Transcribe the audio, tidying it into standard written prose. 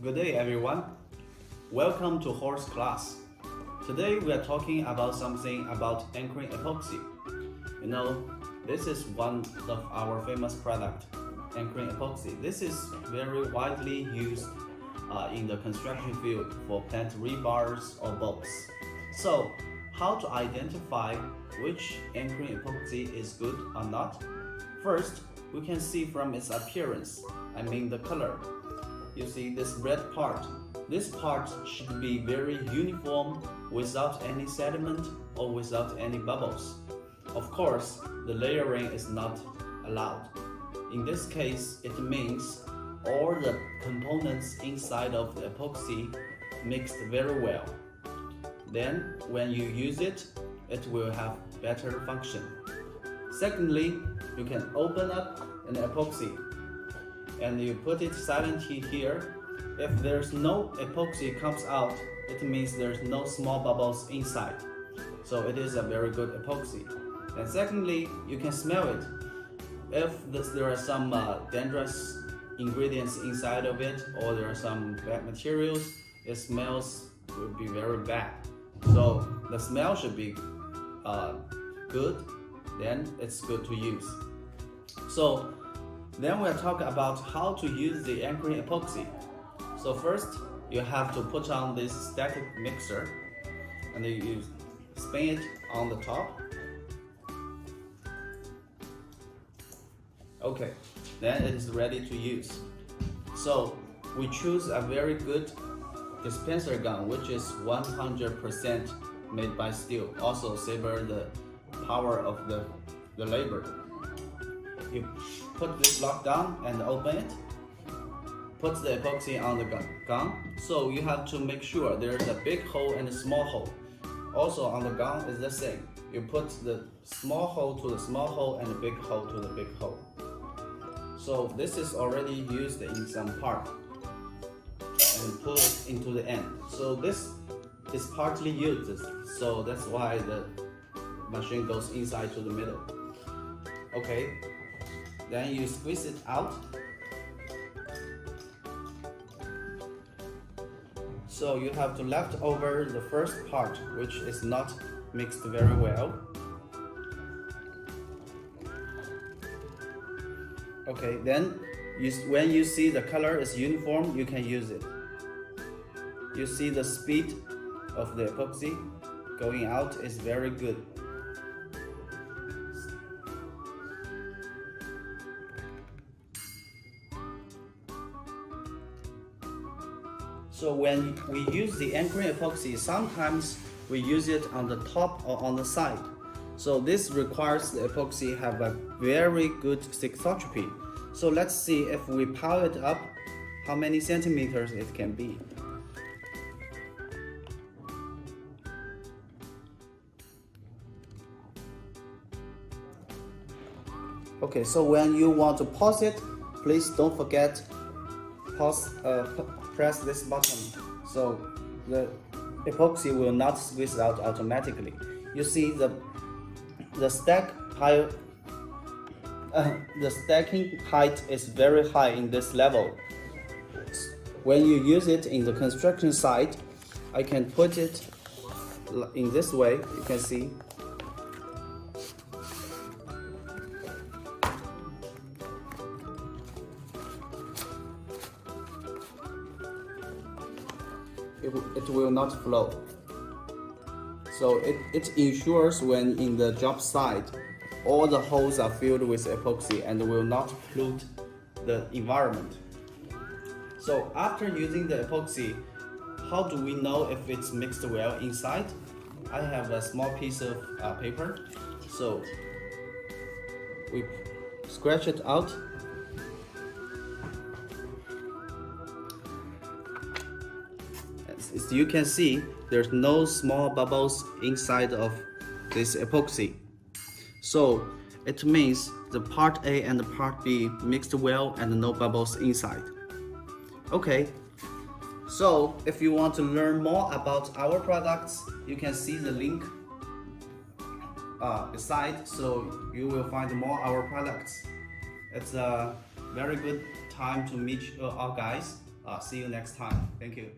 Good day everyone. Welcome to Horse Class. Today we are talking about something about anchoring epoxy. You know, this is one of our famous product, anchoring epoxy. This is very widely used in the construction field for plant rebars or bolts. So, how to identify which anchoring epoxy is good or not? First, we can see from its appearance, I mean the color. You see this red part. This part should be very uniform without any sediment or without any bubbles. Of course, the layering is not allowed. In this case, it means all the components inside of the epoxy mixed very well. Then, when you use it, it will have better function. Secondly, you can open up an epoxy and you put it silently here. If there's no epoxy comes out, it means there's no small bubbles inside. So it is a very good epoxy. And secondly, you can smell it. If there are some dangerous ingredients inside of it, or there are some bad materials, it smells will be very bad. So the smell should be good, then it's good to use. So then we'll talk about how to use the anchoring epoxy. So first, you have to put on this static mixer and you spin it on the top. Okay, then it is ready to use. So we choose a very good dispenser gun, which is 100% made by steel, also saver the power of the labor. You put this lock down and open it. Put the epoxy on the gun. So you have to make sure there's a big hole and a small hole. Also on the gun is the same. You put the small hole to the small hole and the big hole to the big hole. So this is already used in some part and put it into the end. So this is partly used, so that's why the machine goes inside to the middle. Okay, then you squeeze it out. So you have to left over the first part, which is not mixed very well. Okay, then when you see the color is uniform, you can use it. You see the speed of the epoxy going out is very good. So when we use the anchoring epoxy, sometimes we use it on the top or on the side. So this requires the epoxy have a very good thixotropy. So let's see if we pile it up, how many centimeters it can be. Okay, so when you want to pause it, please don't forget press this button, so the epoxy will not squeeze out automatically. You see the stacking height is very high in this level. When you use it in the construction site, I can put it in this way. You can see. It will not flow. So it ensures when in the job site, all the holes are filled with epoxy and will not pollute the environment. So after using the epoxy, how do we know if it's mixed well inside? I have a small piece of paper. So we scratch it out. As you can see, there's no small bubbles inside of this epoxy. So it means the part A and the part B mixed well and no bubbles inside. Okay, so if you want to learn more about our products, you can see the link beside, so you will find more our products. It's a very good time to meet our guys. See you next time. Thank you.